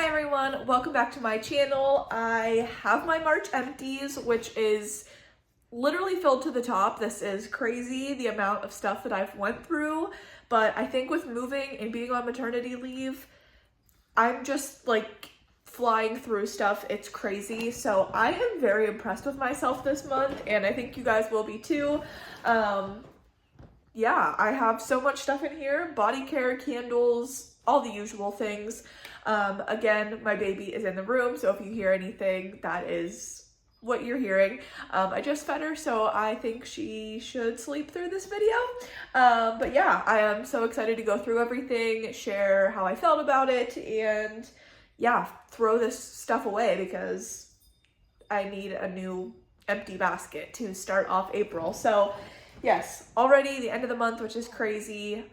everyone, welcome back to my channel. I have my March empties, which is literally filled to the top. This is crazy, the amount of stuff that I've went through, but I think with moving and being on maternity leave, I'm just like flying through stuff. It's crazy. So I am very impressed with myself this month, and I think you guys will be too. Yeah, I have so much stuff in here: body care, candles, all the usual things. Again, my baby is in the room, so if you hear anything, that is what you're hearing. I just fed her, so I think she should sleep through this video. But yeah, I am so excited to go through everything, share how I felt about it, and yeah, throw this stuff away because I need a new empty basket to start off April. So yes, already the end of the month, which is crazy.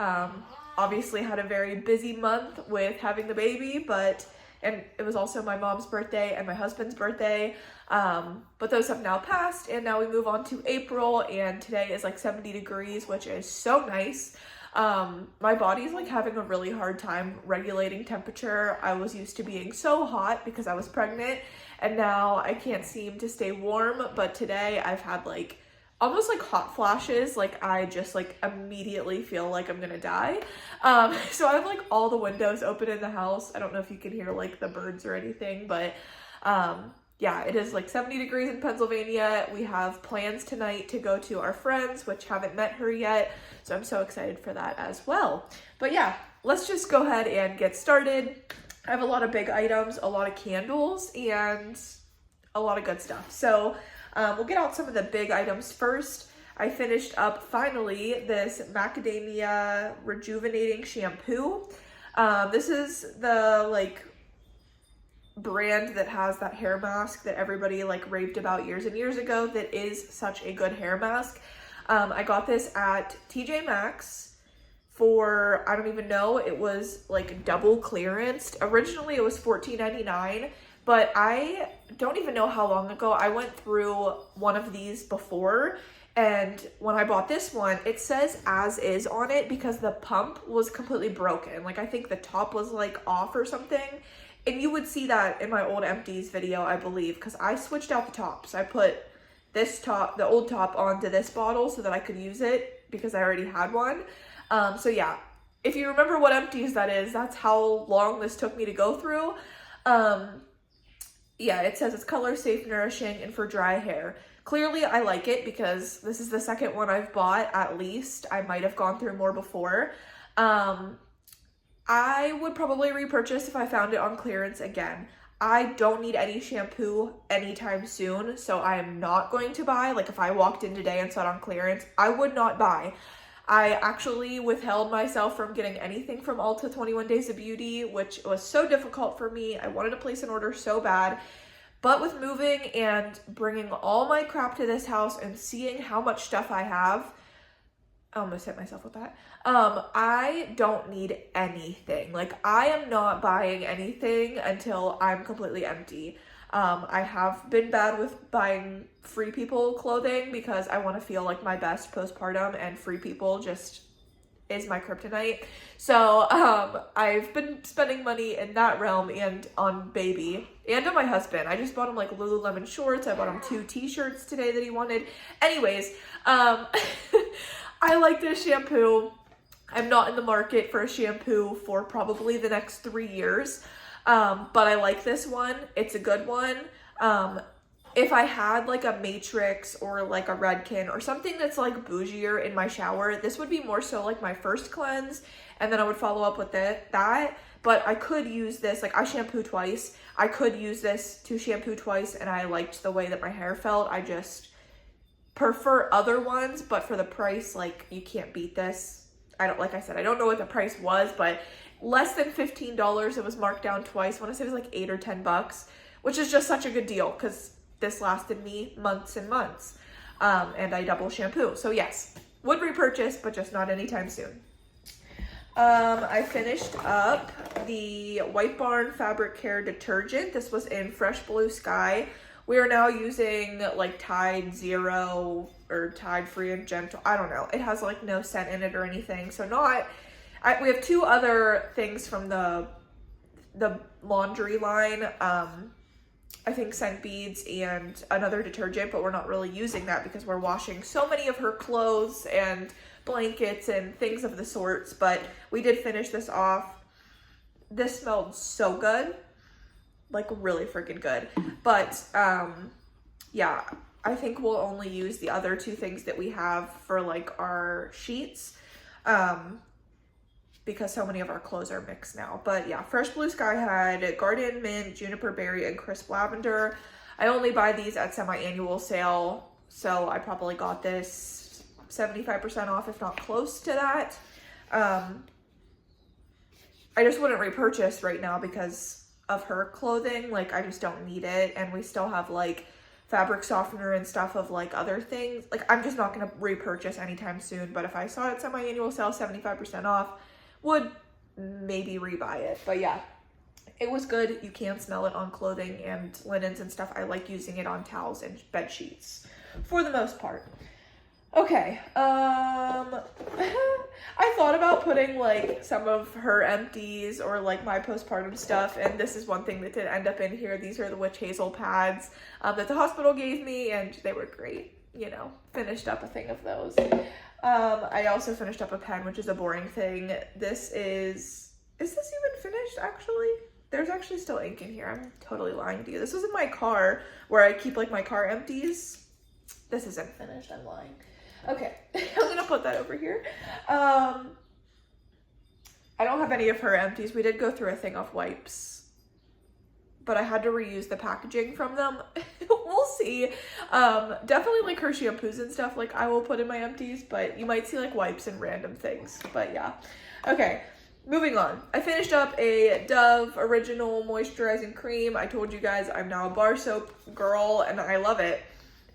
Obviously had a very busy month with having the baby, and it was also my mom's birthday and my husband's birthday. But those have now passed, and now we move on to April, and today is like 70 degrees, which is so nice. My body's like having a really hard time regulating temperature. I was used to being so hot because I was pregnant, and now I can't seem to stay warm. But today I've had like almost like hot flashes. Like I just like immediately feel like I'm gonna die. So I have like all the windows open in the house. I don't know if you can hear like the birds or anything, but yeah, it is like 70 degrees in Pennsylvania. We have plans tonight to go to our friends, which haven't met her yet. So I'm so excited for that as well. But yeah, let's just go ahead and get started. I have a lot of big items, a lot of candles, and a lot of good stuff. So we'll get out some of the big items first. I finished up finally this macadamia rejuvenating shampoo. This is the like brand that has that hair mask that everybody like raved about years and years ago that is such a good hair mask. I got this at TJ Maxx for, I don't even know, it was like double clearanced. Originally it was $14.99, but I don't even know how long ago I went through one of these before, and when I bought this one, it says as is on it because the pump was completely broken. Like I think the top was like off or something. And you would see that in my old empties video, I believe, because I switched out the tops. I put this top, the old top, onto this bottle so that I could use it because I already had one. So yeah, if you remember what empties that is, that's how long this took me to go through. Yeah, it says it's color safe, nourishing, and for dry hair. Clearly, I like it because this is the second one I've bought, at least. I might have gone through more before. I would probably repurchase if I found it on clearance again. I don't need any shampoo anytime soon, so I am not going to buy. Like if I walked in today and saw it on clearance, I would not buy. I actually withheld myself from getting anything from Ulta 21 Days of Beauty, which was so difficult for me. I wanted to place an order so bad. But with moving and bringing all my crap to this house and seeing how much stuff I have, I almost hit myself with that. I don't need anything. Like I am not buying anything until I'm completely empty. I have been bad with buying Free People clothing because I want to feel like my best postpartum, and Free People just is my kryptonite. So I've been spending money in that realm and on baby and on my husband. I just bought him like Lululemon shorts. I bought him 2 t-shirts today that he wanted. Anyways, I like this shampoo. I'm not in the market for a shampoo for probably the next 3 years. But I like this one. It's a good one. If I had like a Matrix or like a Redken or something that's like bougier in my shower, this would be more so like my first cleanse, and then I would follow up with that. But I could use this, like I shampoo twice. I could use this to shampoo twice, and I liked the way that my hair felt. I just prefer other ones, but for the price, like you can't beat this. Like I said, I don't know what the price was, but less than $15. It was marked down twice. I want to say it was like $8 or $10, which is just such a good deal because this lasted me months and months. And I double shampoo. So yes, would repurchase, but just not anytime soon. I finished up the White Barn Fabric Care Detergent. This was in Fresh Blue Sky. We are now using like Tide Zero or Tide Free and Gentle. I don't know. It has like no scent in it or anything. So we have 2 other things from the laundry line. I think scent beads and another detergent, but we're not really using that because we're washing so many of her clothes and blankets and things of the sorts. But we did finish this off. This smelled so good, like really freaking good. But yeah, I think we'll only use the other two things that we have for like our sheets, because so many of our clothes are mixed now. But yeah, Fresh Blue Sky had Garden Mint, Juniper Berry, and Crisp Lavender. I only buy these at semi-annual sale, so I probably got this 75% off, if not close to that. I just wouldn't repurchase right now because of her clothing. Like, I just don't need it, and we still have like fabric softener and stuff of like other things. Like, I'm just not gonna repurchase anytime soon, but if I saw it semi-annual sale 75% off, would maybe rebuy it. But yeah, it was good. You can smell it on clothing and linens and stuff. I like using it on towels and bed sheets for the most part. Okay, I thought about putting like some of her empties or like my postpartum stuff, and this is one thing that did end up in here. These are the witch hazel pads that the hospital gave me, and they were great. You know, finished up a thing of those. I also finished up a pen, which is a boring thing. Is this even finished, actually? There's actually still ink in here. I'm totally lying to you. This was in my car where I keep like my car empties. This isn't finished, I'm lying. Okay, I'm gonna put that over here. I don't have any of her empties. We did go through a thing of wipes, but I had to reuse the packaging from them. We'll see. Definitely like her shampoos and stuff, like I will put in my empties, but you might see like wipes and random things. But yeah. Okay, moving on. I finished up a Dove Original Moisturizing Cream. I told you guys I'm now a bar soap girl, and I love it.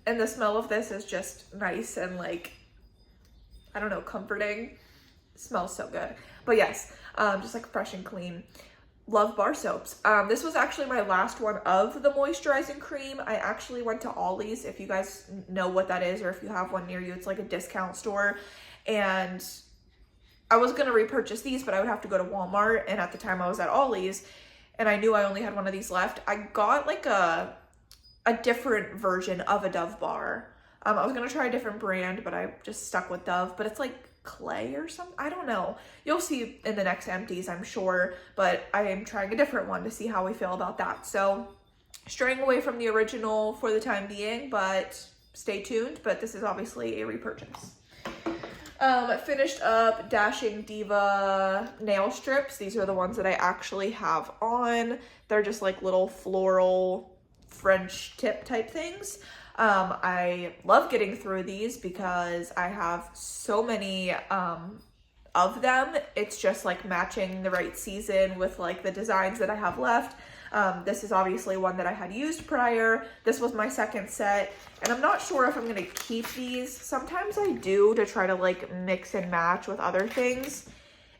And the smell of this is just nice and like, I don't know, comforting. It smells so good. But yes, just like fresh and clean. Love bar soaps. This was actually my last one of the moisturizing cream. I actually went to Ollie's, if you guys know what that is, or if you have one near you. It's like a discount store, and I was gonna repurchase these, but I would have to go to Walmart, and at the time I was at Ollie's and I knew I only had one of these left. I got like a different version of a Dove bar. I was gonna try a different brand, but I just stuck with Dove. But it's like clay or something, I don't know. You'll see in the next empties, I'm sure, but I am trying a different one to see how we feel about that. So straying away from the original for the time being, but stay tuned. But this is obviously a repurchase. Finished up Dashing Diva nail strips. These are the ones that I actually have on. They're just like little floral French tip type things. I love getting through these because I have so many of them. It's just like matching the right season with like the designs that I have left. This is obviously one that I had used prior. This was my second set, and I'm not sure if I'm gonna keep these. Sometimes I do, to try to like mix and match with other things,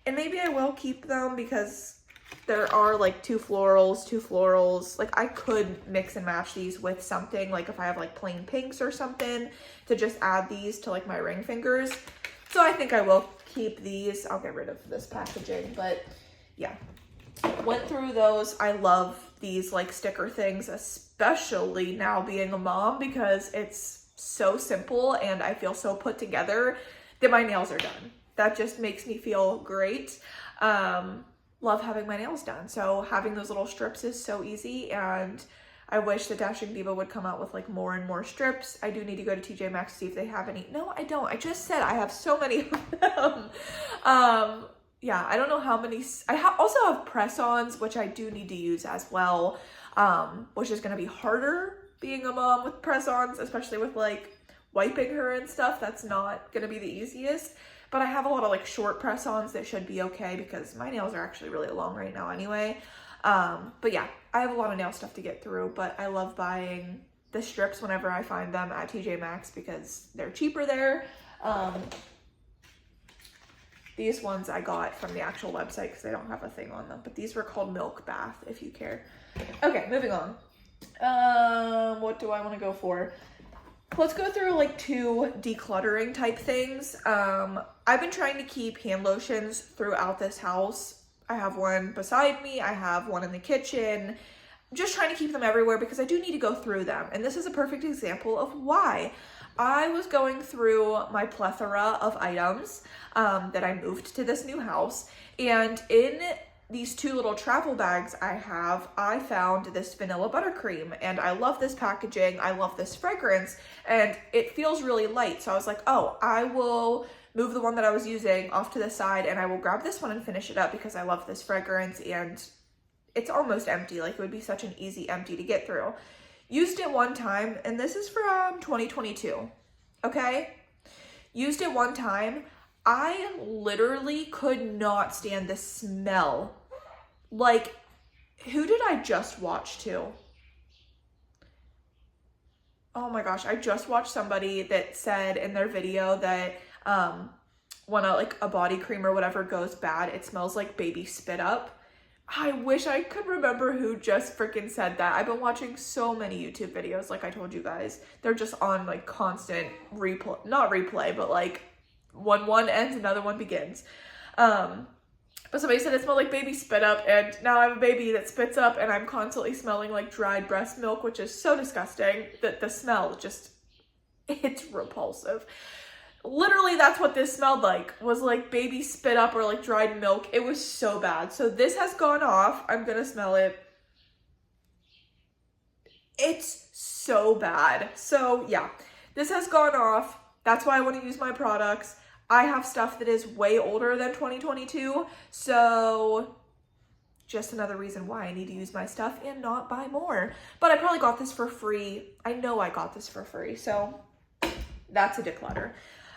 and maybe I will keep them because there are like two florals. Like I could mix and match these with something, like if I have like plain pinks or something, to just add these to like my ring fingers. So I think I will keep these. I'll get rid of this packaging, but yeah. Went through those. I love these like sticker things, especially now being a mom, because it's so simple and I feel so put together that my nails are done. That just makes me feel great. Love having my nails done. So having those little strips is so easy, and I wish that Dashing Diva would come out with like more and more strips. I do need to go to TJ Maxx to see if they have any. No, I don't. I just said I have so many of them. Yeah, I don't know how many. I also have press-ons, which I do need to use as well, which is going to be harder being a mom with press-ons, especially with like wiping her and stuff. That's not going to be the easiest. But I have a lot of like short press-ons that should be okay because my nails are actually really long right now anyway. But yeah, I have a lot of nail stuff to get through, but I love buying the strips whenever I find them at TJ Maxx because they're cheaper there. These ones I got from the actual website because they don't have a thing on them, but these were called Milk Bath, if you care. Okay, moving on. What do I want to go for? Let's go through like two decluttering type things. I've been trying to keep hand lotions throughout this house. I have one beside me, I have one in the kitchen. I'm just trying to keep them everywhere because I do need to go through them. And this is a perfect example of why. I was going through my plethora of items that I moved to this new house, and in these two little travel bags I found this vanilla buttercream, and I love this packaging, I love this fragrance, and it feels really light. So I was like, oh, I will move the one that I was using off to the side and I will grab this one and finish it up because I love this fragrance and it's almost empty. Like, it would be such an easy empty to get through. Used it one time, and this is from 2022, okay? Used it one time. I literally could not stand the smell. Like, who did I just watch to? Oh my gosh, I just watched somebody that said in their video that when a body cream or whatever goes bad, it smells like baby spit up. I wish I could remember who just freaking said that. I've been watching so many YouTube videos, like I told you guys. They're just on like constant replay, not replay, but like when one ends, another one begins. But somebody said it smelled like baby spit up, and now I have a baby that spits up, and I'm constantly smelling like dried breast milk, which is so disgusting that the smell just, it's repulsive. Literally, that's what this smelled like, was like baby spit up or like dried milk. It was so bad. So this has gone off. I'm gonna smell it. It's so bad. So yeah, this has gone off. That's why I want to use my products. I have stuff that is way older than 2022, so just another reason why I need to use my stuff and not buy more. But I probably got this for free. I know I got this for free, so that's a declutter.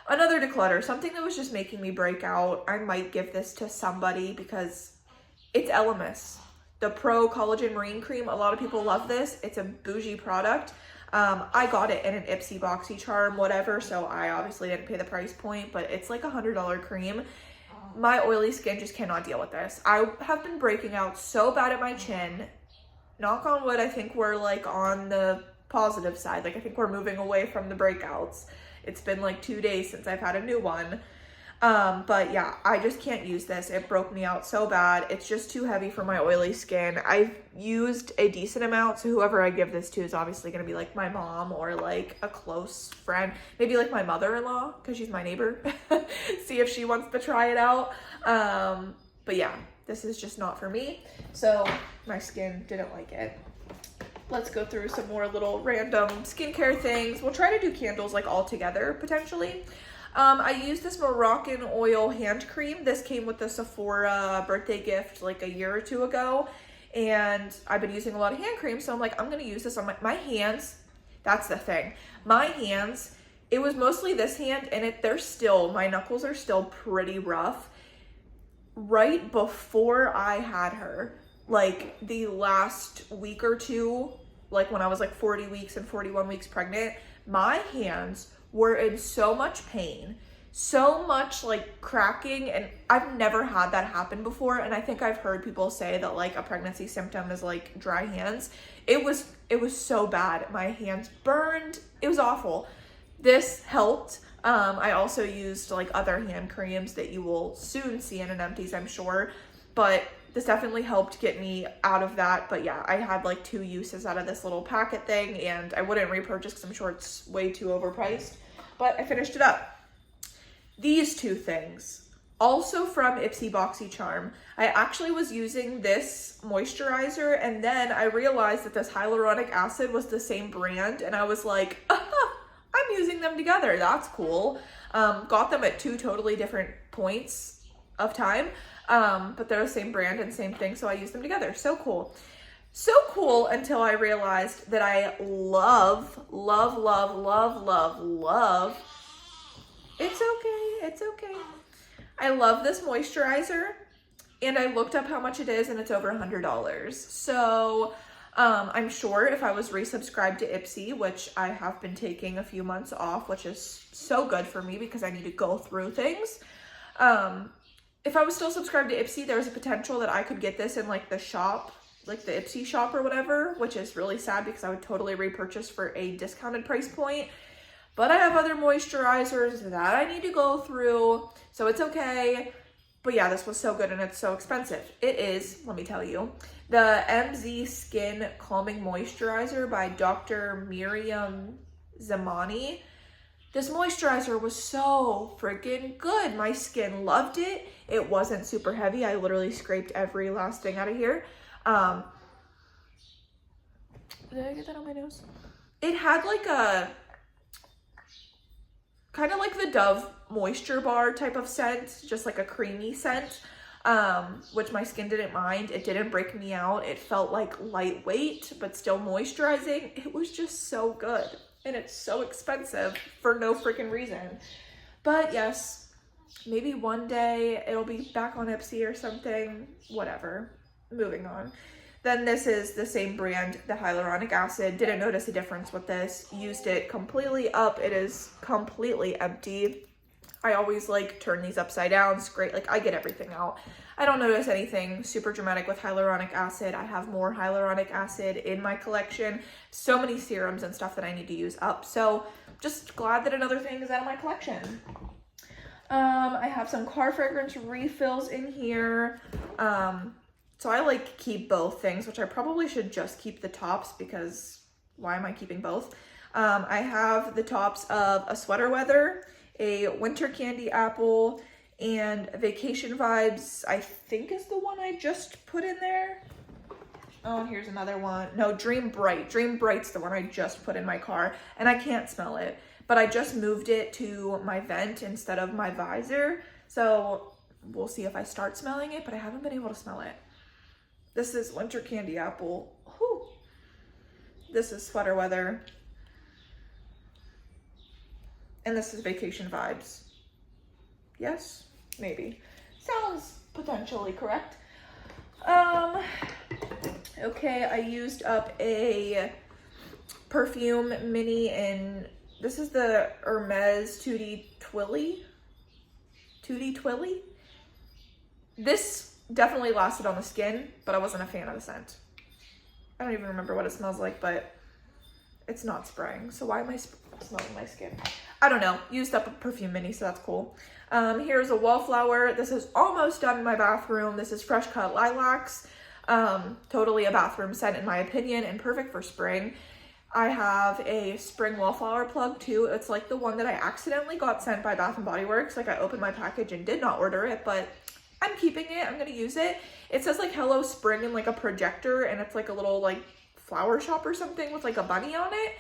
Another declutter, something that was just making me break out. I might give this to somebody because it's Elemis. The Pro Collagen Marine Cream. A lot of people love this. It's a bougie product. I got it in an Ipsy Boxy Charm, whatever, so I obviously didn't pay the price point, but it's like $100 cream. My oily skin just cannot deal with this. I have been breaking out so bad at my chin. Knock on wood, I think we're like on the positive side. Like, I think we're moving away from the breakouts. It's been like 2 days since I've had a new one. But yeah, I just can't use this. It broke me out so bad. It's just too heavy for my oily skin. I've used a decent amount, so whoever I give this to is obviously going to be like my mom or like a close friend. Maybe like my mother-in-law, because she's my neighbor. See if she wants to try it out. But yeah, this is just not for me. So my skin didn't like it. Let's go through some more little random skincare things. We'll try to do candles like all together potentially. I used this Moroccan oil hand cream. This came with the Sephora birthday gift like a year or two ago. And I've been using a lot of hand cream, so I'm like, I'm going to use this on my hands. That's the thing. My hands, it was mostly this hand, and my knuckles are still pretty rough. Right before I had her, like the last week or two, like when I was like 40 weeks and 41 weeks pregnant, my hands were in so much pain, so much like cracking, and I've never had that happen before. And I think I've heard people say that like a pregnancy symptom is like dry hands. It was so bad. My hands burned. It was awful. This helped. I also used like other hand creams that you will soon see in an Empties, I'm sure, but this definitely helped get me out of that. But yeah, I had like 2 uses out of this little packet thing, and I wouldn't repurchase because I'm sure it's way too overpriced, but I finished it up. These 2 things, also from Ipsy Boxy Charm. I actually was using this moisturizer, and then I realized that this hyaluronic acid was the same brand, and I was like, I'm using them together. That's cool. Got them at 2 totally different points of time. But they're the same brand and same thing, so I use them together. So cool. So cool until I realized that I love. It's okay. I love this moisturizer, and I looked up how much it is, and it's over $100. So I'm sure if I was resubscribed to Ipsy, which I have been taking a few months off, which is so good for me because I need to go through things. If I was still subscribed to Ipsy, there was a potential that I could get this in like the shop, like the Ipsy shop or whatever, which is really sad because I would totally repurchase for a discounted price point. But I have other moisturizers that I need to go through, so it's okay. But yeah, this was so good and it's so expensive. It is, let me tell you, the MZ Skin Calming Moisturizer by Dr. Miriam Zamani. This moisturizer was so freaking good. My skin loved it. It wasn't super heavy. I literally scraped every last thing out of here. Did I get that on my nose? It had like a, kind of like the Dove Moisture Bar type of scent, just like a creamy scent, which my skin didn't mind. It didn't break me out. It felt like lightweight, but still moisturizing. It was just so good. And it's so expensive for no freaking reason. But yes, maybe one day it'll be back on Ipsy or something, whatever. Moving on. Then this is the same brand, the hyaluronic acid. Didn't notice a difference with this. Used it completely up. It is completely empty. I always like turn these upside down. It's great. Like I get everything out. I don't notice anything super dramatic with hyaluronic acid. I have more hyaluronic acid in my collection. So many serums and stuff that I need to use up. So just glad that another thing is out of my collection. I have some car fragrance refills in here. So I like keep both things, which I probably should just keep the tops because why am I keeping both? I have the tops of a Sweater Weather, a Winter Candy Apple, and Vacation Vibes, I think is the one I just put in there. Oh, and here's another one. No, Dream Bright. Dream Bright's the one I just put in my car, and I can't smell it, but I just moved it to my vent instead of my visor, so we'll see if I start smelling it, but I haven't been able to smell it. This is Winter Candy Apple. Whew. This is Sweater Weather. And this is Vacation Vibes. Yes, maybe. Sounds potentially correct. Okay, I used up a perfume mini in, this is the Hermes Tutti Twilly. This definitely lasted on the skin, but I wasn't a fan of the scent. I don't even remember what it smells like, but it's not spraying. So why am I smelling my skin? I don't know. Used up a perfume mini, so that's cool. Here's a Wallflower. This is almost done in my bathroom. This is Fresh Cut Lilacs. Totally a bathroom scent in my opinion and perfect for spring. I have a spring Wallflower plug too. It's like the one that I accidentally got sent by Bath & Body Works. Like I opened my package and did not order it, but I'm keeping it. I'm gonna use it. It says like Hello Spring and like a projector, and it's like a little like flower shop or something with like a bunny on it.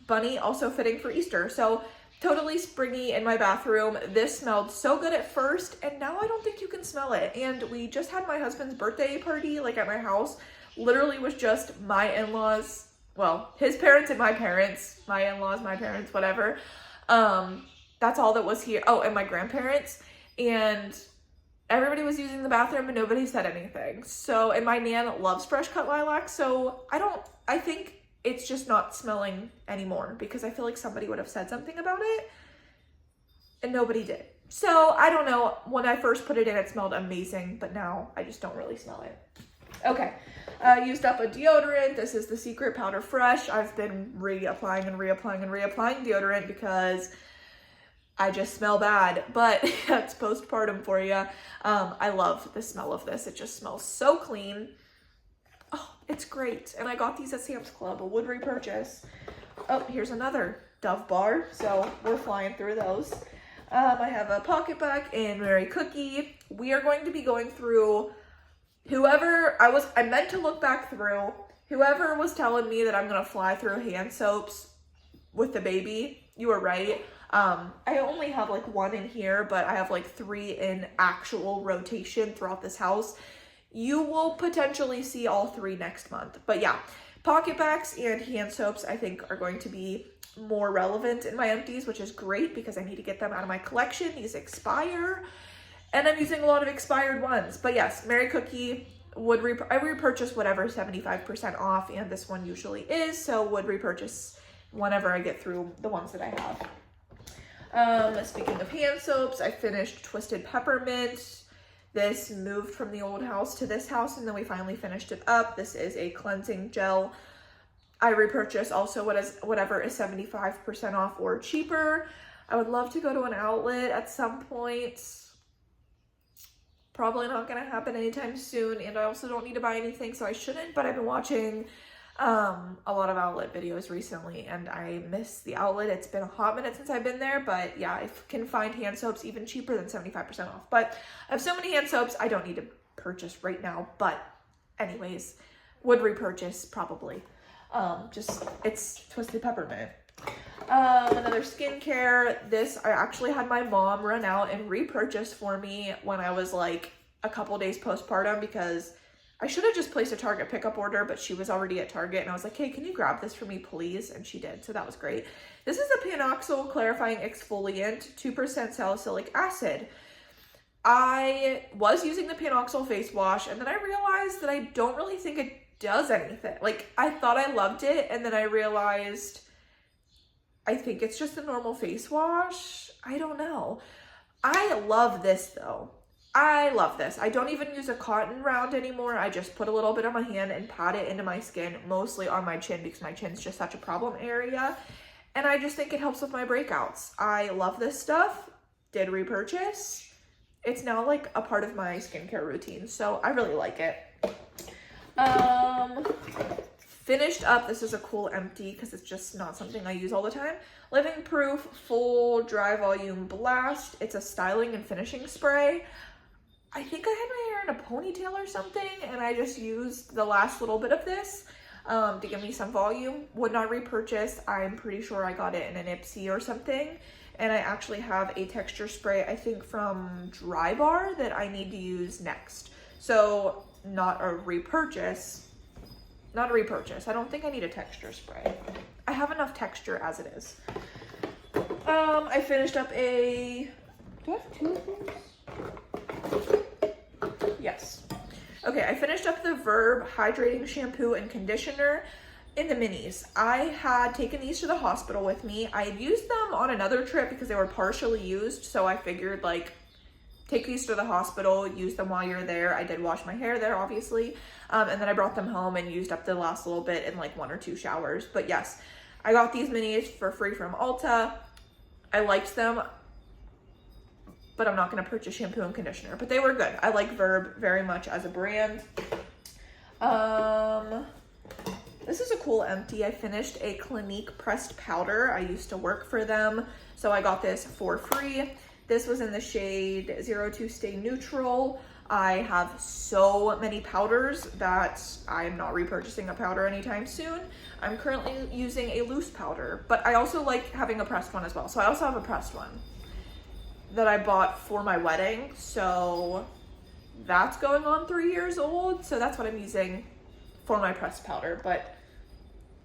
Bunny also fitting for Easter. So totally springy in my bathroom. This smelled so good at first, and now I don't think you can smell it. And we just had my husband's birthday party like at my house. Literally was just my in-laws, well, his parents and my parents, my in-laws, my parents, whatever. That's all that was here. Oh, and my grandparents. And everybody was using the bathroom and nobody said anything. So, and my nan loves Fresh Cut Lilac, so I think it's just not smelling anymore because I feel like somebody would have said something about it and nobody did. So I don't know, when I first put it in, it smelled amazing, but now I just don't really smell it. Okay, used up a deodorant. This is the Secret Powder Fresh. I've been reapplying deodorant because I just smell bad, but that's postpartum for you. I love the smell of this. It just smells so clean. Oh, it's great. And I got these at Sam's Club, a would repurchase. Oh, here's another Dove bar. So we're flying through those. I have a PocketBac and Mary Cookie. We are going to be going through whoever I meant to look back through. Whoever was telling me that I'm going to fly through hand soaps with the baby, you were right. I only have like one in here, but I have like 3 in actual rotation throughout this house. You will potentially see all 3 next month. But yeah, PocketBacs and hand soaps I think are going to be more relevant in my empties, which is great because I need to get them out of my collection. These expire and I'm using a lot of expired ones. But yes, Mary Cookie, I repurchase whatever 75% off, and this one usually is, so would repurchase whenever I get through the ones that I have. Speaking of hand soaps, I finished Twisted Peppermint. This moved from the old house to this house, and then we finally finished it up. This is a cleansing gel. I repurchase also whatever is 75% off or cheaper. I would love to go to an outlet at some point. probably not gonna happen anytime soon, and I also don't need to buy anything, so I shouldn't, but I've been watching a lot of outlet videos recently, and I miss the outlet. It's been a hot minute since I've been there, but yeah, I can find hand soaps even cheaper than 75% off. But I have so many hand soaps, I don't need to purchase right now, but anyways, would repurchase probably. Just, it's Twisted Peppermint. Another skincare. This I actually had my mom run out and repurchase for me when I was like a couple days postpartum, because I should have just placed a Target pickup order, but she was already at Target, and I was like, hey, can you grab this for me, please? And she did, so that was great. This is a Panoxyl Clarifying Exfoliant, 2% salicylic acid. I was using the Panoxyl face wash, and then I realized that I don't really think it does anything. Like, I thought I loved it, and then I realized I think it's just a normal face wash. I don't know. I love this though. I love this. I don't even use a cotton round anymore. I just put a little bit on my hand and pat it into my skin, mostly on my chin, because my chin's just such a problem area. And I just think it helps with my breakouts. I love this stuff. Did repurchase. It's now like a part of my skincare routine, so I really like it. Finished up, this is a cool empty because it's just not something I use all the time. Living Proof Full Dry Volume Blast. It's a styling and finishing spray. I think I had my hair in a ponytail or something, and I just used the last little bit of this to give me some volume. Would not repurchase. I'm pretty sure I got it in an Ipsy or something. And I actually have a texture spray, I think from Dry Bar, that I need to use next. So not a repurchase. Not a repurchase. I don't think I need a texture spray. I have enough texture as it is. I finished up a... Do I have two of these? Yes. Okay, I finished up the Verb Hydrating Shampoo and Conditioner in the minis. I had taken these to the hospital with me. I had used them on another trip because they were partially used, so I figured like, take these to the hospital, use them while you're there. I did wash my hair there, obviously. And then I brought them home and used up the last little bit in like 1 or 2 showers. But yes, I got these minis for free from Ulta. I liked them, but I'm not going to purchase shampoo and conditioner. But they were good. I like Verb very much as a brand. This is a cool empty. I finished a Clinique pressed powder. I used to work for them, so I got this for free. This was in the shade 02 Stay Neutral. I have so many powders that I'm not repurchasing a powder anytime soon. I'm currently using a loose powder, but I also like having a pressed one as well. So I also have a pressed one that I bought for my wedding. So that's going on 3 years old. So that's what I'm using for my pressed powder. But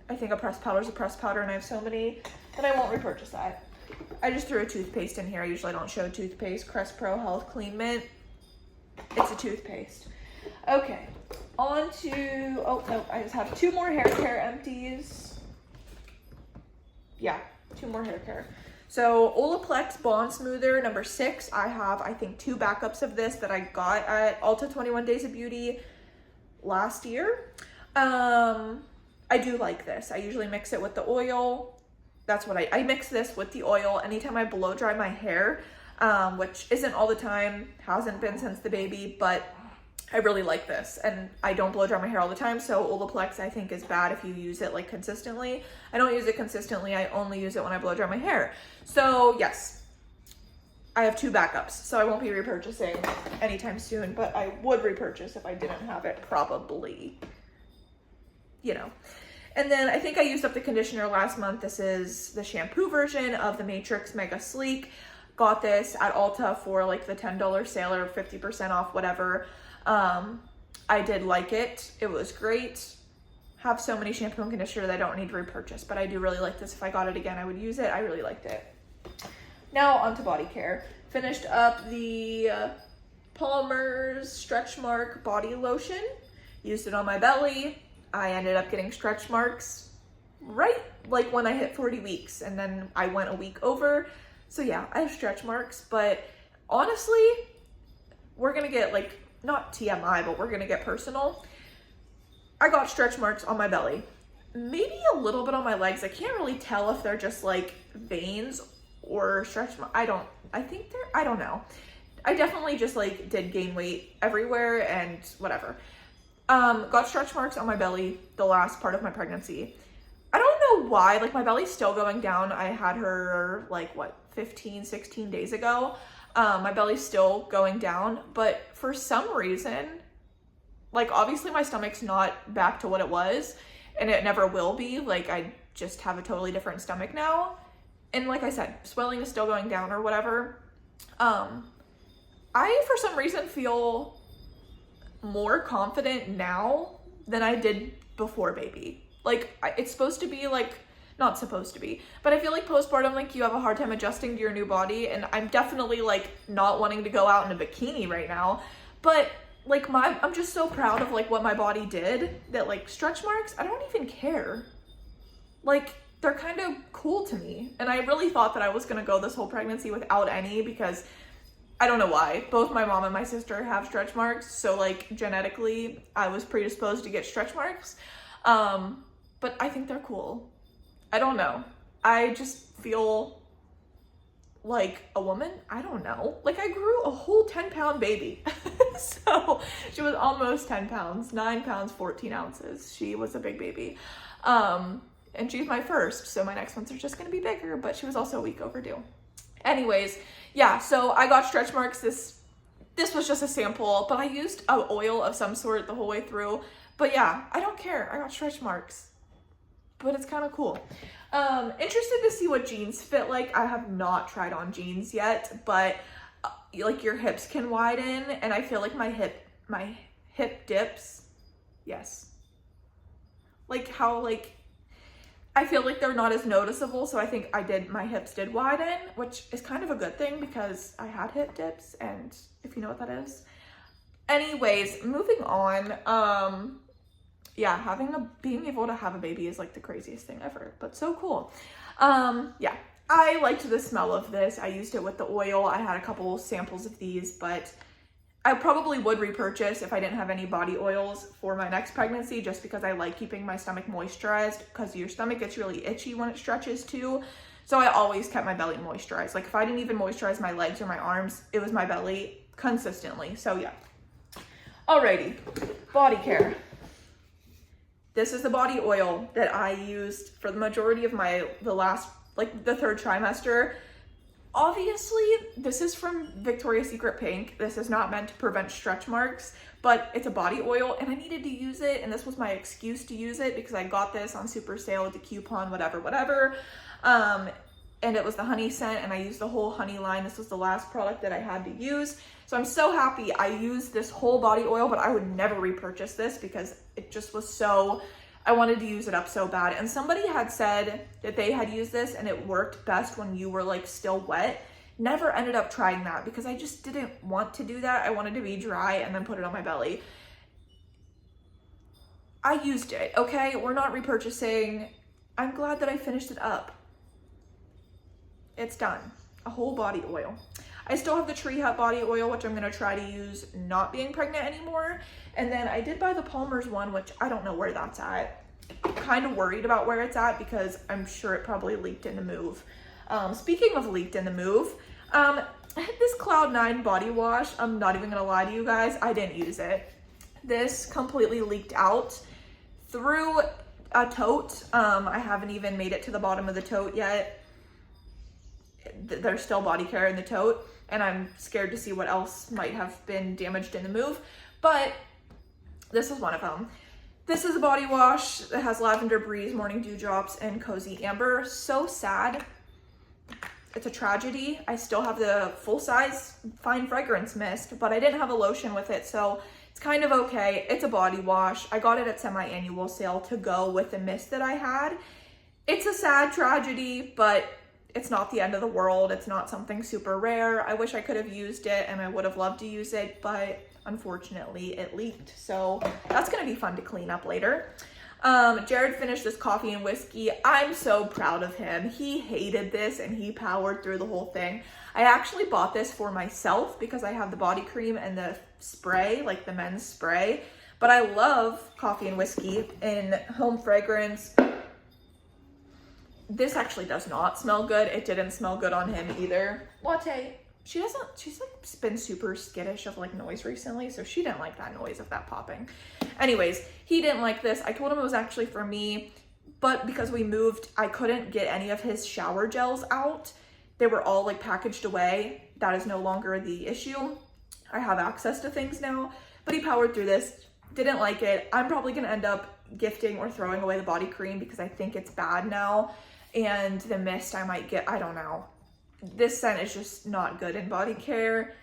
I think a pressed powder is a pressed powder, and I have so many that I won't repurchase that. I just threw a toothpaste in here. I usually don't show toothpaste. Crest Pro Health Clean Mint. It's a toothpaste. Okay, on to, oh no, I just have 2 more hair care empties. Yeah, 2 more hair care. So Olaplex Bond Smoother number 6. I have, I think, 2 backups of this that I got at Ulta 21 Days of Beauty last year. I do like this. I usually mix it with the oil. That's what I mix this with the oil anytime I blow dry my hair, which isn't all the time, hasn't been since the baby, but I really like this. And I don't blow dry my hair all the time, so Olaplex I think is bad if you use it like consistently. I don't use it consistently. I only use it when I blow dry my hair. So yes, I have 2 backups, so I won't be repurchasing anytime soon, but I would repurchase if I didn't have it, probably, you know. And then I think I used up the conditioner last month. This is the shampoo version of the Matrix Mega Sleek. Got this at Ulta for like the $10 sale or 50% off, whatever. I did like it. It was great. Have so many shampoo and conditioner that I don't need to repurchase, but I do really like this. If I got it again, I would use it. I really liked it. Now on to body care. Finished up the Palmer's Stretch Mark Body Lotion. Used it on my belly. I ended up getting stretch marks right like when I hit 40 weeks, and then I went a week over. So yeah, I have stretch marks, but honestly, we're gonna get like, not TMI, but we're gonna get personal. I got stretch marks on my belly, maybe a little bit on my legs. I can't really tell if they're just like veins or stretch marks. I don't know. I definitely just like did gain weight everywhere and whatever. Got stretch marks on my belly the last part of my pregnancy. I don't know why, like my belly's still going down. I had her like what, 15, 16 days ago. My belly's still going down, but for some reason, like obviously my stomach's not back to what it was and it never will be. Like I just have a totally different stomach now. And like I said, swelling is still going down or whatever. I, for some reason, feel more confident now than I did before baby. Like, it's supposed to be like, not supposed to be, but I feel like postpartum, like you have a hard time adjusting to your new body. And I'm definitely like not wanting to go out in a bikini right now, but like I'm just so proud of like what my body did that like stretch marks, I don't even care. Like, they're kind of cool to me. And I really thought that I was gonna go this whole pregnancy without any because I don't know why. Both my mom and my sister have stretch marks. So like genetically, I was predisposed to get stretch marks. But I think they're cool. I don't know. I just feel like a woman. I don't know. Like I grew a whole 10-pound baby. So she was almost 10 pounds, 9 pounds, 14 ounces. She was a big baby. And she's my first, so my next ones are just gonna be bigger, but she was also a week overdue. Anyways, yeah, so I got stretch marks. This was just a sample, but I used an oil of some sort the whole way through. But yeah, I don't care. I got stretch marks, but it's kind of cool. Interested to see what jeans fit like. I have not tried on jeans yet, but like your hips can widen, and I feel like my hip dips. Yes. Like how like I feel like they're not as noticeable, so I think my hips did widen, which is kind of a good thing because I had hip dips, and if you know what that is. Anyways, moving on. Yeah, being able to have a baby is like the craziest thing ever, but so cool. Yeah, I liked the smell of this. I used it with the oil. I had a couple samples of these, but I probably would repurchase if I didn't have any body oils for my next pregnancy, just because I like keeping my stomach moisturized, because your stomach gets really itchy when it stretches too. So I always kept my belly moisturized. Like if I didn't even moisturize my legs or my arms, it was my belly consistently. So yeah. Alrighty, body care. This is the body oil that I used for the majority of the third trimester. Obviously, this is from Victoria's Secret Pink. This is not meant to prevent stretch marks, but it's a body oil and I needed to use it, and this was my excuse to use it because I got this on super sale with the coupon, whatever. And it was the honey scent, and I used the whole honey line. This was the last product that I had to use. So I'm so happy I used this whole body oil, but I would never repurchase this because it just was I wanted to use it up so bad. And somebody had said that they had used this and it worked best when you were like still wet. Never ended up trying that because I just didn't want to do that. I wanted to be dry and then put it on my belly. I used it, okay? We're not repurchasing. I'm glad that I finished it up. It's done. A whole body oil. I still have the Tree Hut body oil, which I'm gonna try to use not being pregnant anymore. And then I did buy the Palmer's one, which I don't know where that's at. I'm kind of worried about where it's at because I'm sure it probably leaked in the move. Speaking of leaked in the move, this Cloud9 body wash, I'm not even gonna lie to you guys, I didn't use it. This completely leaked out through a tote. I haven't even made it to the bottom of the tote yet. There's still body care in the tote, and I'm scared to see what else might have been damaged in the move, but this is one of them. This is a body wash that has Lavender Breeze, Morning Dew Drops, and Cozy Amber. So sad. It's a tragedy. I still have the full-size Fine Fragrance Mist, but I didn't have a lotion with it, so it's kind of okay. It's a body wash. I got it at semi-annual sale to go with the mist that I had. It's a sad tragedy, but it's not the end of the world. It's not something super rare. I wish I could have used it and I would have loved to use it, but unfortunately it leaked. So that's gonna be fun to clean up later. Jared finished this coffee and whiskey. I'm so proud of him. He hated this and he powered through the whole thing. I actually bought this for myself because I have the body cream and the spray, like the men's spray, but I love coffee and whiskey in home fragrance. This actually does not smell good. It didn't smell good on him either. Latte, she's like been super skittish of like noise recently, so she didn't like that noise of that popping. Anyways, he didn't like this. I told him it was actually for me, but because we moved, I couldn't get any of his shower gels out. They were all like packaged away. That is no longer the issue. I have access to things now, but he powered through this, didn't like it. I'm probably gonna end up gifting or throwing away the body cream because I think it's bad now. And the mist I might get, I don't know. This scent is just not good in body care.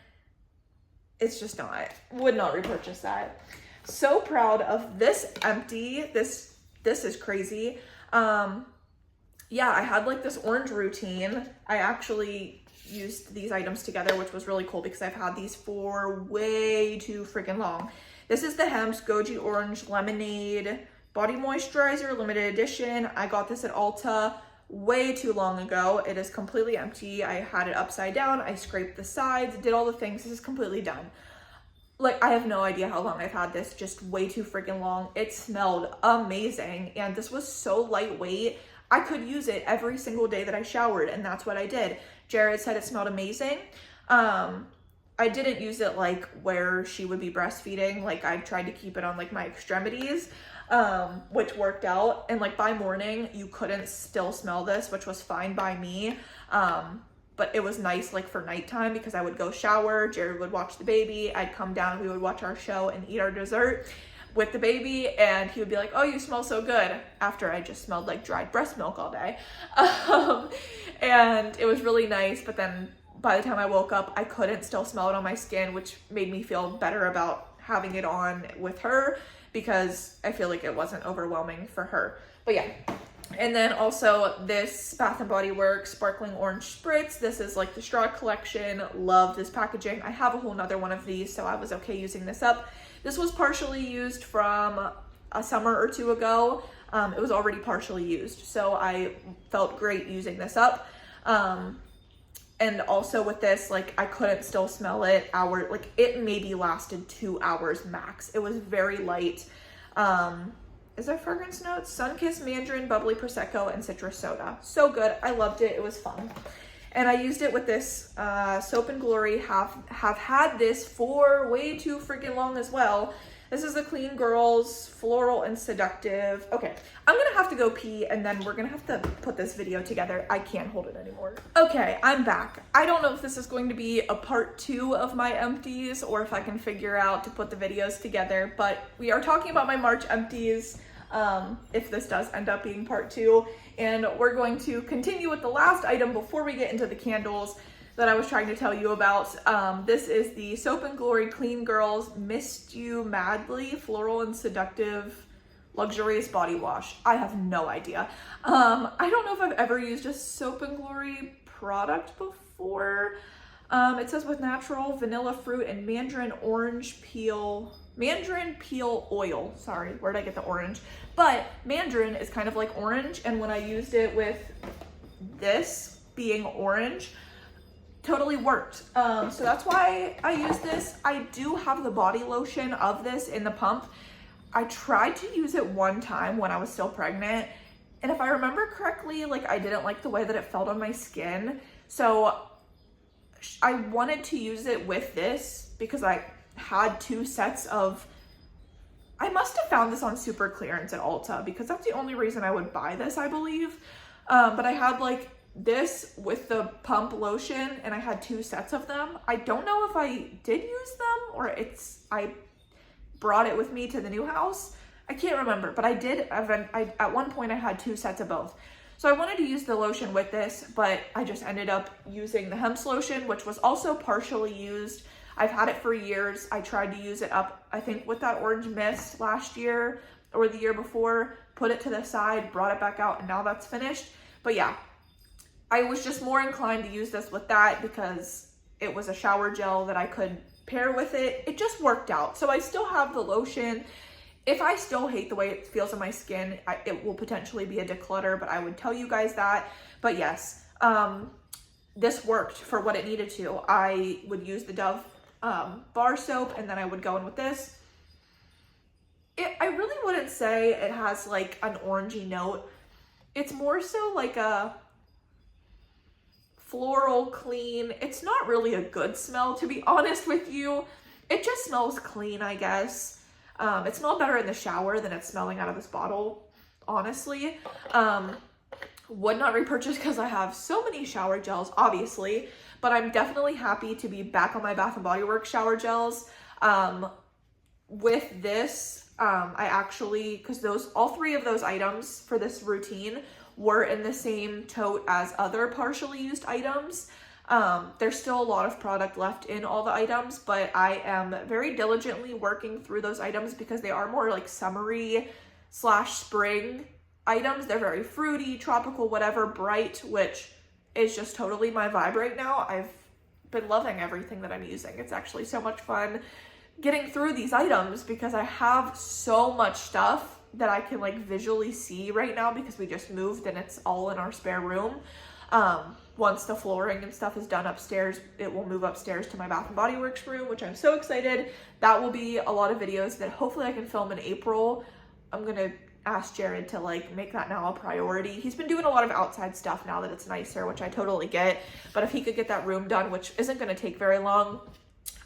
It's just not. Would not repurchase that. So proud of this empty. This is crazy. Yeah, I had like this orange routine. I actually used these items together, which was really cool because I've had these for way too freaking long. This is the Hemp's Goji Orange Lemonade Body Moisturizer, limited edition. I got this at Ulta way too long ago. It is completely empty. I had it upside down. I scraped the sides, did all the things. This is completely done. Like, I have no idea how long I've had this, just way too freaking long. It smelled amazing, and this was so lightweight. I could use it every single day that I showered, and that's what I did. Jared said it smelled amazing. I didn't use it like where she would be breastfeeding. Like, I tried to keep it on like my extremities, which worked out. And like by morning, you couldn't still smell this, which was fine by me. But it was nice like for nighttime because I would go shower, Jared would watch the baby, I'd come down, we would watch our show and eat our dessert with the baby, and he would be like, oh, you smell so good, after I just smelled like dried breast milk all day. And it was really nice, but then by the time I woke up, I couldn't still smell it on my skin, which made me feel better about having it on with her because I feel like it wasn't overwhelming for her. But yeah. And then also this Bath & Body Works Sparkling Orange Spritz. This is like the straw collection. Love this packaging. I have a whole nother one of these, so I was okay using this up. This was partially used from a summer or two ago. It was already partially used, so I felt great using this up. And also with this, like, I couldn't still smell it like it maybe lasted 2 hours max. It was very light. Is there fragrance notes? Sunkissed Mandarin, Bubbly Prosecco, and Citrus Soda. So good. I loved it. It was fun. And I used it with this Soap and Glory. Have had this for way too freaking long as well. This is the Clean Girls Floral and Seductive. Okay, I'm gonna have to go pee and then we're gonna have to put this video together. I can't hold it anymore. Okay, I'm back. I don't know if this is going to be a part 2 of my empties or if I can figure out to put the videos together, but we are talking about my March empties. If this does end up being part 2, and we're going to continue with the last item before we get into the candles that I was trying to tell you about. This is the Soap and Glory Clean Girls Mist You Madly Floral and Seductive Luxurious Body Wash. I have no idea. I don't know if I've ever used a Soap and Glory product before. It says with natural vanilla fruit and mandarin peel oil. Sorry, where'd I get the orange? But mandarin is kind of like orange, and when I used it with this being orange, totally worked. So that's why I use this. I do have the body lotion of this in the pump. I tried to use it one time when I was still pregnant, and if I remember correctly, like, I didn't like the way that it felt on my skin. So I wanted to use it with this because I had 2 sets of, I must have found this on super clearance at Ulta because that's the only reason I would buy this, I believe. But I had like this with the pump lotion and I had 2 sets of them. I don't know if I did use them or I brought it with me to the new house. I can't remember, but I did. At one point I had 2 sets of both. So I wanted to use the lotion with this, but I just ended up using the Hemp's lotion, which was also partially used. I've had it for years. I tried to use it up, I think, with that orange mist last year or the year before, put it to the side, brought it back out, and now that's finished. But yeah, I was just more inclined to use this with that because it was a shower gel that I could pair with it. It just worked out. So I still have the lotion. If I still hate the way it feels on my skin, it will potentially be a declutter, but I would tell you guys that. But yes, this worked for what it needed to. I would use the Dove bar soap and then I would go in with this. I really wouldn't say it has like an orangey note. It's more so like a floral clean. It's not really a good smell, to be honest with you. It just smells clean, I guess. It smelled better in the shower than it's smelling out of this bottle, honestly. Would not repurchase because I have so many shower gels, obviously, but I'm definitely happy to be back on my Bath & Body Works shower gels. With this, I actually, because all three of those items for this routine were in the same tote as other partially used items. There's still a lot of product left in all the items, but I am very diligently working through those items because they are more like summery / spring items. They're very fruity, tropical, whatever, bright, which is just totally my vibe right now. I've been loving everything that I'm using. It's actually so much fun getting through these items because I have so much stuff that I can like visually see right now because we just moved and it's all in our spare room. Once the flooring and stuff is done upstairs, it will move upstairs to my Bath & Body Works room, which I'm so excited. That will be a lot of videos that hopefully I can film in April. I'm gonna ask Jared to like make that now a priority. He's been doing a lot of outside stuff now that it's nicer, which I totally get. But if he could get that room done, which isn't gonna take very long,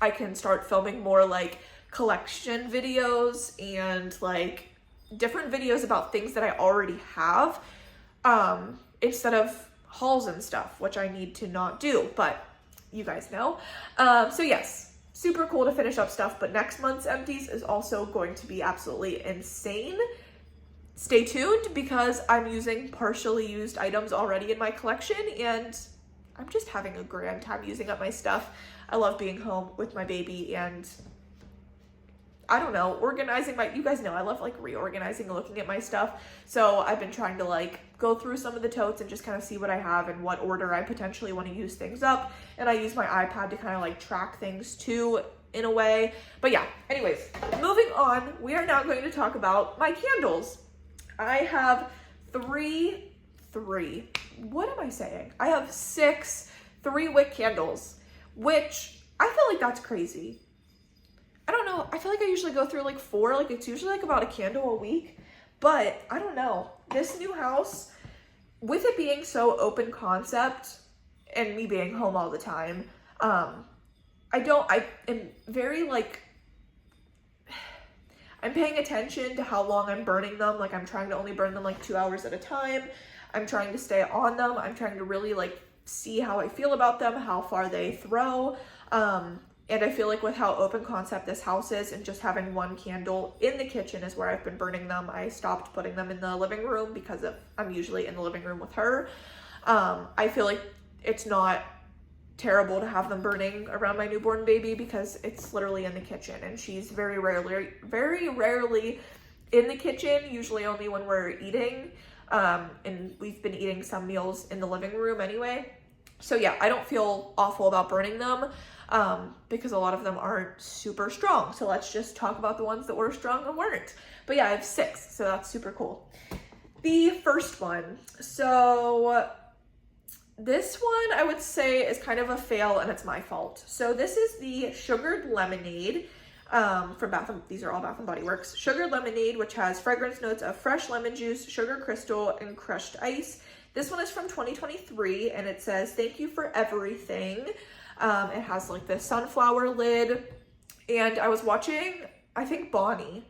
I can start filming more like collection videos and like different videos about things that I already have, instead of hauls and stuff, which I need to not do, but you guys know. So yes, super cool to finish up stuff, but next month's Empties is also going to be absolutely insane. Stay tuned because I'm using partially used items already in my collection and I'm just having a grand time using up my stuff. I love being home with my baby and I don't know, organizing you guys know I love like reorganizing and looking at my stuff. So I've been trying to like go through some of the totes and just kind of see what I have and what order I potentially want to use things up. And I use my iPad to kind of like track things too in a way. But yeah, anyways, moving on, we are now going to talk about my candles. I have what am I saying? I have 6 3-wick candles, which I feel like that's crazy. I don't know. I feel like I usually go through like 4, like it's usually like about a candle a week, but I don't know. This new house, with it being so open concept and me being home all the time, I am very like, I'm paying attention to how long I'm burning them. Like I'm trying to only burn them like 2 hours at a time. I'm trying to stay on them. I'm trying to really like see how I feel about them, how far they throw. And I feel like with how open concept this house is and just having one candle in the kitchen is where I've been burning them. I stopped putting them in the living room because I'm usually in the living room with her. I feel like it's not terrible to have them burning around my newborn baby because it's literally in the kitchen and she's very rarely in the kitchen, usually only when we're eating. And we've been eating some meals in the living room anyway. So yeah, I don't feel awful about burning them. Because a lot of them aren't super strong. So let's just talk about the ones that were strong and weren't. But yeah, I have 6, so that's super cool. The first one. So this one I would say is kind of a fail and it's my fault. So this is the Sugared Lemonade from these are all Bath & Body Works. Sugared Lemonade, which has fragrance notes of fresh lemon juice, sugar crystal, and crushed ice. This one is from 2023 and it says, "Thank you for everything." It has like this sunflower lid, and I was watching, I think Bonnie,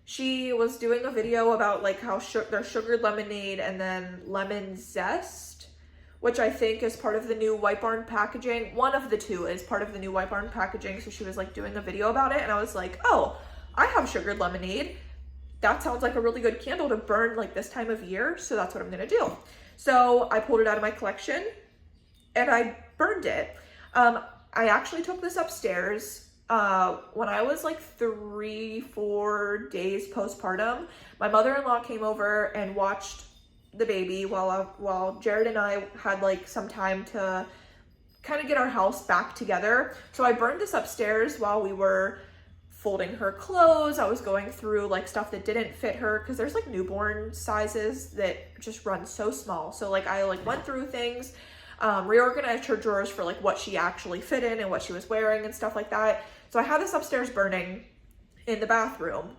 she was doing a video about like how there's sugared lemonade and then lemon zest, which I think is part of the new White Barn packaging. One of the two is part of the new White Barn packaging, so she was like doing a video about it, and I was like, oh, I have sugared lemonade. That sounds like a really good candle to burn like this time of year, so that's what I'm gonna do. So I pulled it out of my collection, and I burned it. I actually took this upstairs when I was like 3-4 days postpartum. My mother-in-law came over and watched the baby while Jared and I had like some time to kind of get our house back together. So I burned this upstairs while we were folding her clothes. I was going through like stuff that didn't fit her because there's like newborn sizes that just run so small. So like I like went through things, reorganized her drawers for like what she actually fit in and what she was wearing and stuff like that. So I had this upstairs burning in the bathroom.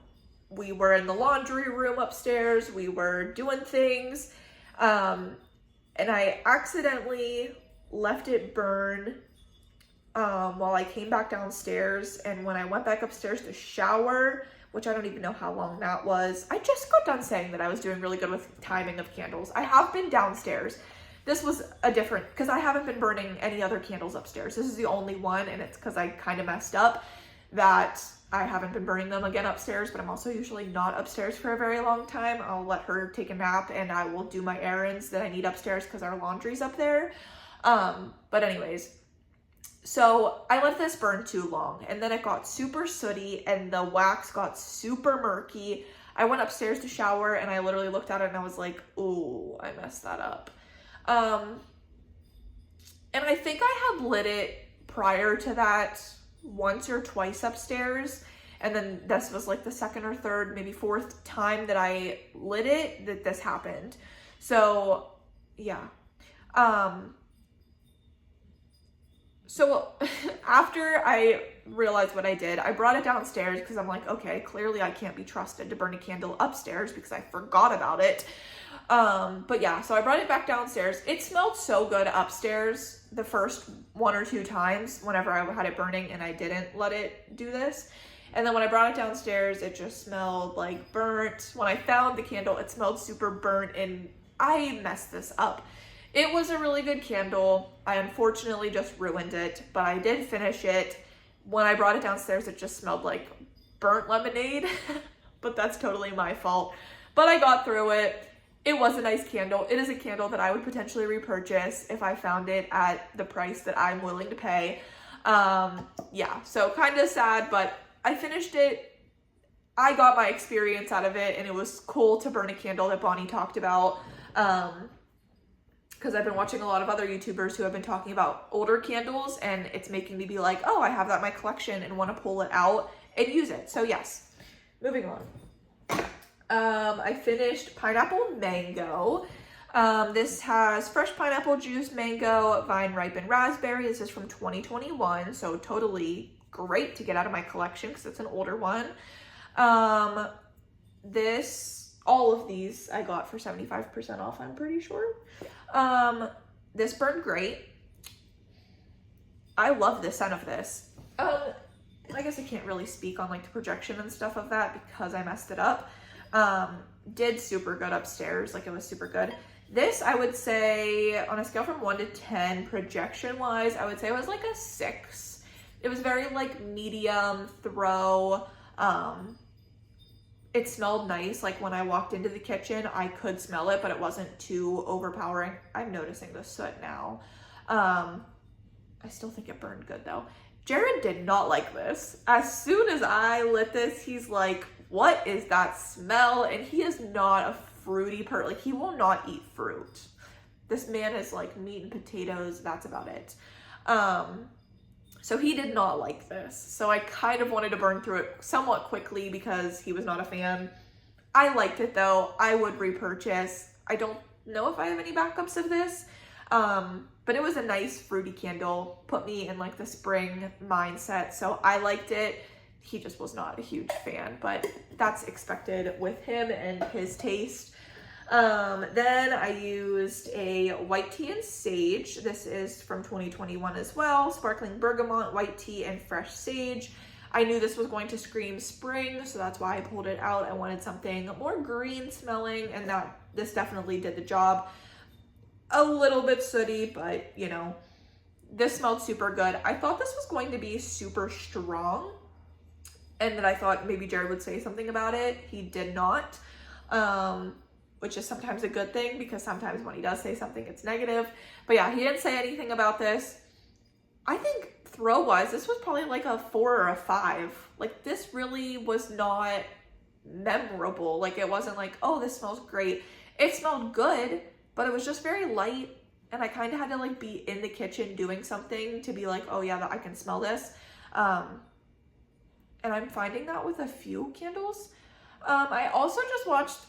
We were in the laundry room upstairs. We were doing things. And I accidentally left it burn while I came back downstairs, and when I went back upstairs to shower, which I don't even know how long that was. I just got done saying that I was doing really good with timing of candles. I have been downstairs. This was a different, because I haven't been burning any other candles upstairs. This is the only one, and it's because I kind of messed up that I haven't been burning them again upstairs, but I'm also usually not upstairs for a very long time. I'll let her take a nap, and I will do my errands that I need upstairs because our laundry's up there. But anyways, so I let this burn too long, and then it got super sooty, and the wax got super murky. I went upstairs to shower, and I literally looked at it, and I was like, ooh, I messed that up. And I think I had lit it prior to that once or twice upstairs, and then this was like the second or third, maybe fourth time that I lit it that this happened. So yeah. So after I realized what I did, I brought it downstairs because I'm like, okay, clearly I can't be trusted to burn a candle upstairs because I forgot about it. But yeah, so I brought it back downstairs. It smelled so good upstairs the first one or two times whenever I had it burning and I didn't let it do this. And then when I brought it downstairs, it just smelled like burnt. When I found the candle, it smelled super burnt, and I messed this up. It was a really good candle. I unfortunately just ruined it, but I did finish it. When I brought it downstairs, it just smelled like burnt lemonade, but that's totally my fault. But I got through it. It was a nice candle. It is a candle that I would potentially repurchase if I found it at the price that I'm willing to pay. Yeah, so kind of sad, but I finished it. I got my experience out of it, and it was cool to burn a candle that Bonnie talked about. Because I've been watching a lot of other YouTubers who have been talking about older candles, and it's making me be like, oh, I have that in my collection and want to pull it out and use it. So yes, moving on. I finished Pineapple Mango. This has fresh pineapple juice, mango, vine ripened raspberry. This is from 2021, so totally great to get out of my collection because it's an older one. All of these I got for 75% off, I'm pretty sure. This burned great. I love the scent of this. I guess I can't really speak on like the projection and stuff of that because I messed it up. Did super good upstairs, like it was super good. This, I would say, on a scale from 1 to 10, projection-wise, I would say it was like a 6. It was very like medium throw. It smelled nice. Like when I walked into the kitchen, I could smell it, but it wasn't too overpowering. I'm noticing the soot now. I still think it burned good though. Jared did not like this. As soon as I lit this, he's like, what is that smell? And he is not a fruity person. Like he will not eat fruit. This man is like meat and potatoes. That's about it. So he did not like this. So I kind of wanted to burn through it somewhat quickly because he was not a fan. I liked it though. I would repurchase. I don't know if I have any backups of this. But it was a nice fruity candle. Put me in like the spring mindset. So I liked it. He just was not a huge fan, but that's expected with him and his taste. Then I used a white tea and sage. This is from 2021 as well. Sparkling bergamot, white tea, and fresh sage. I knew this was going to scream spring, so that's why I pulled it out. I wanted something more green smelling, and this definitely did the job. A little bit sooty, but you know, this smelled super good. I thought this was going to be super strong, and then I thought maybe Jared would say something about it. He did not. Which is sometimes a good thing because sometimes when he does say something, it's negative. But yeah, he didn't say anything about this. I think throw-wise, this was probably like a 4 or a 5. Like this really was not memorable. Like it wasn't like, oh, this smells great. It smelled good, but it was just very light. And I kind of had to like be in the kitchen doing something to be like, oh yeah, I can smell this. And I'm finding that with a few candles. I also just watched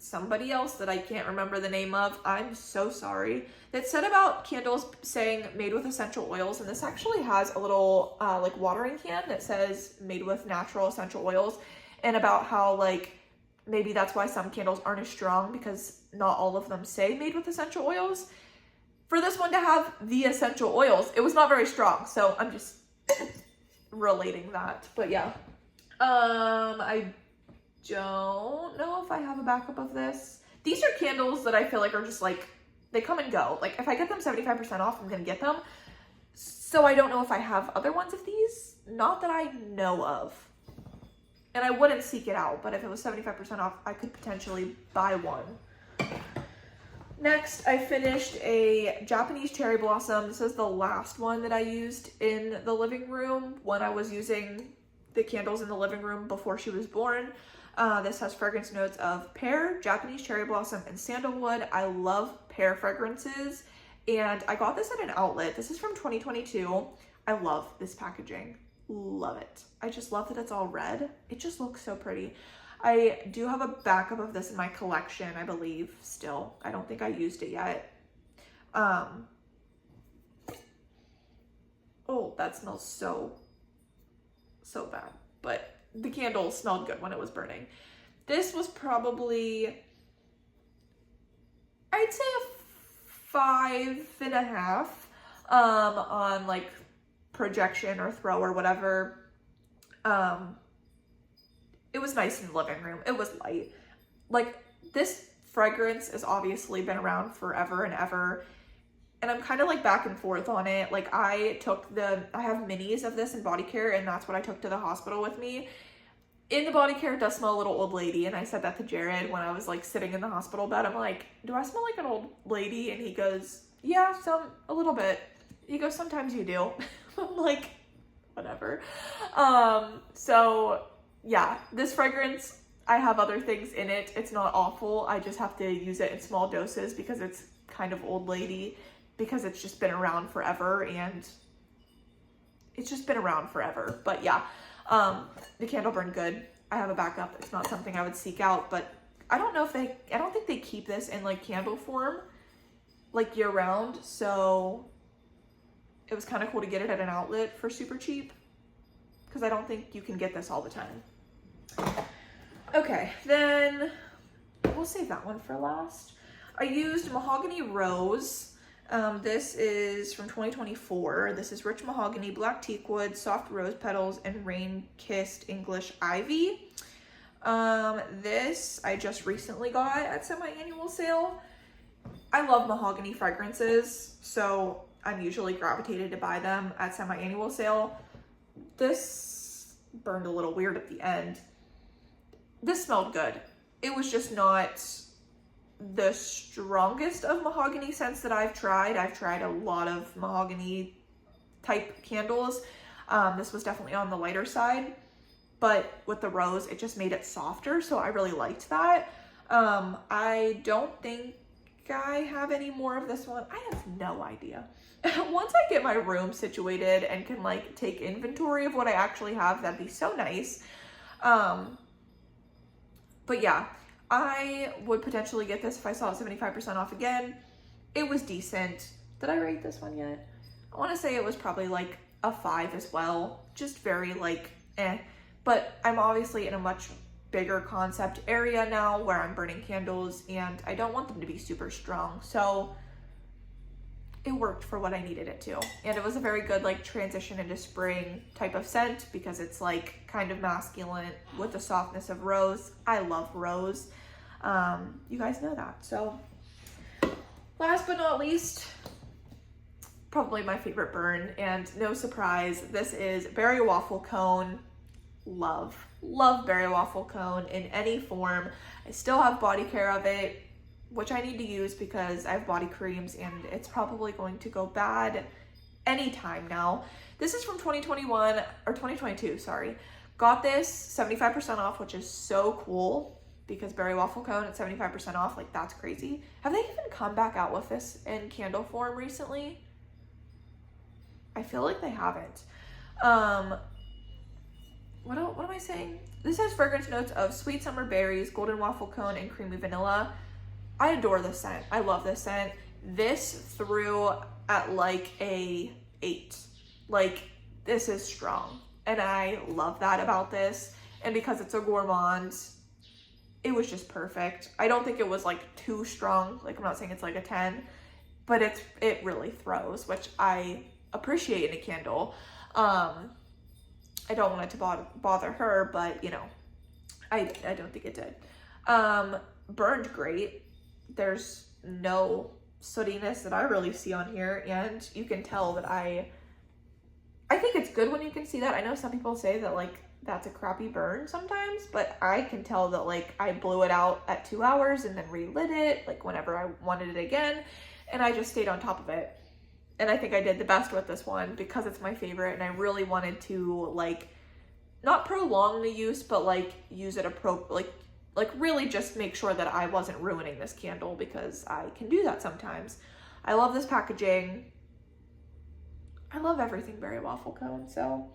somebody else that I can't remember the name of, I'm so sorry, that said about candles saying made with essential oils, and this actually has a little like watering can that says made with natural essential oils, and about how like maybe that's why some candles aren't as strong because not all of them say made with essential oils. for this one to have the essential oils. It was not very strong, so I'm just relating that. But yeah, I don't know if I have a backup of this. These are candles that I feel like are just like, they come and go. Like if I get them 75% off, I'm gonna get them. So I don't know if I have other ones of these, not that I know of. And I wouldn't seek it out, but if it was 75% off, I could potentially buy one. Next, I finished a Japanese cherry blossom. This is the last one that I used in the living room when I was using the candles in the living room before she was born. This has fragrance notes of pear, Japanese cherry blossom, and sandalwood. I love pear fragrances, and I got this at an outlet. This is from 2022. I love this packaging. Love it. I just love that it's all red. It just looks so pretty. I do have a backup of this in my collection, I believe, still. I don't think I used it yet. Oh, that smells so bad. But the candle smelled good when it was burning. This was probably, I'd say a 5.5 on like projection or throw or whatever. It was nice in the living room. It was light. Like, this fragrance has obviously been around forever and ever, and I'm kind of like back and forth on it. Like I have minis of this in body care, and that's what I took to the hospital with me. In the body care, it does smell a little old lady, and I said that to Jared when I was like sitting in the hospital bed. I'm like, do I smell like an old lady? And he goes, yeah, a little bit. He goes, sometimes you do. I'm like, whatever. So yeah, this fragrance, I have other things in it. It's not awful. I just have to use it in small doses because it's kind of old lady, because it's just been around forever, and it's just been around forever. But yeah, the candle burned good. I have a backup. It's not something I would seek out, but I don't think they keep this in like candle form like year round. So it was kind of cool to get it at an outlet for super cheap, because I don't think you can get this all the time. Okay, then we'll save that one for last. I used Mahogany Rose. This is from 2024. This is rich mahogany, black teakwood, soft rose petals, and rain-kissed English ivy. This I just recently got at semi-annual sale. I love mahogany fragrances, so I'm usually gravitated to buy them at semi-annual sale. This burned a little weird at the end. This smelled good. It was just not the strongest of mahogany scents that I've tried. I've tried a lot of mahogany type candles. This was definitely on the lighter side, but with the rose, it just made it softer, so I really liked that. I don't think I have any more of this one. I have no idea. Once I get my room situated and can like take inventory of what I actually have, that'd be so nice. But yeah, I would potentially get this if I saw it 75% off again. It was decent. Did I rate this one yet? I want to say it was probably like a 5 as well. Just very like But I'm obviously in a much bigger concept area now where I'm burning candles, and I don't want them to be super strong. So it worked for what I needed it to. And it was a very good like transition into spring type of scent, because it's like kind of masculine with the softness of rose. I love rose. You guys know that. So last but not least, probably my favorite burn, and no surprise, this is berry waffle cone. Love berry waffle cone in any form. I still have body care of it, which I need to use because I have body creams and it's probably going to go bad anytime now. This is from 2021 or 2022, sorry. Got this 75% off, which is so cool because berry waffle cone at 75% off, like that's crazy. Have they even come back out with this in candle form recently? I feel like they haven't. What am I saying? This has fragrance notes of sweet summer berries, golden waffle cone, and creamy vanilla. I adore this scent. I love this scent. This threw at like a 8. Like, this is strong. And I love that about this. And because it's a gourmand, it was just perfect. I don't think it was like too strong. Like, I'm not saying it's like a 10. but it really throws, which I appreciate in a candle. I don't want it to bother her, but you know, I don't think it did. Burned great. There's no sootiness that I really see on here, and you can tell that I think it's good when you can see that. I know some people say that like that's a crappy burn sometimes, but I can tell that like I blew it out at 2 hours and then relit it like whenever I wanted it again, and I just stayed on top of it. And I think I did the best with this one because it's my favorite, and I really wanted to like not prolong the use, but like use it like really just make sure that I wasn't ruining this candle, because I can do that sometimes. I love this packaging. I love everything Berry Waffle Cone, so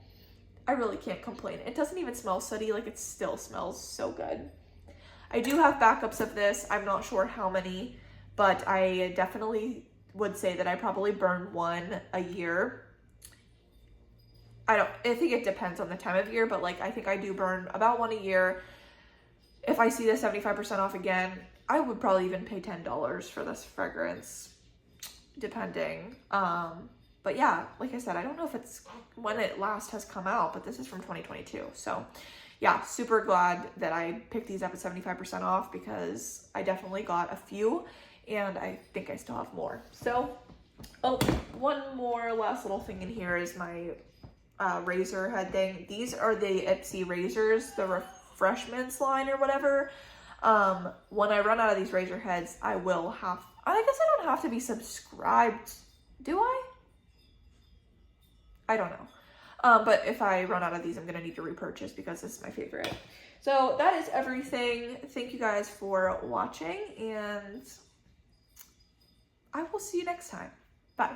I really can't complain. It doesn't even smell sooty, like it still smells so good. I do have backups of this. I'm not sure how many, but I definitely would say that I probably burn one a year. I think it depends on the time of year, but like I think I do burn about one a year. If I see the 75% off again, I would probably even pay $10 for this fragrance, depending. But yeah, like I said, I don't know if it's when it last has come out, but this is from 2022. So yeah, super glad that I picked these up at 75% off, because I definitely got a few, and I think I still have more. So, oh, one more last little thing in here is my razor head thing. These are the Empties razors, the refreshments line or whatever. When I run out of these razor heads, I guess I don't have to be subscribed, do I? I don't know. But if I run out of these, I'm gonna need to repurchase because this is my favorite. So that is everything. Thank you guys for watching, and I will see you next time. Bye.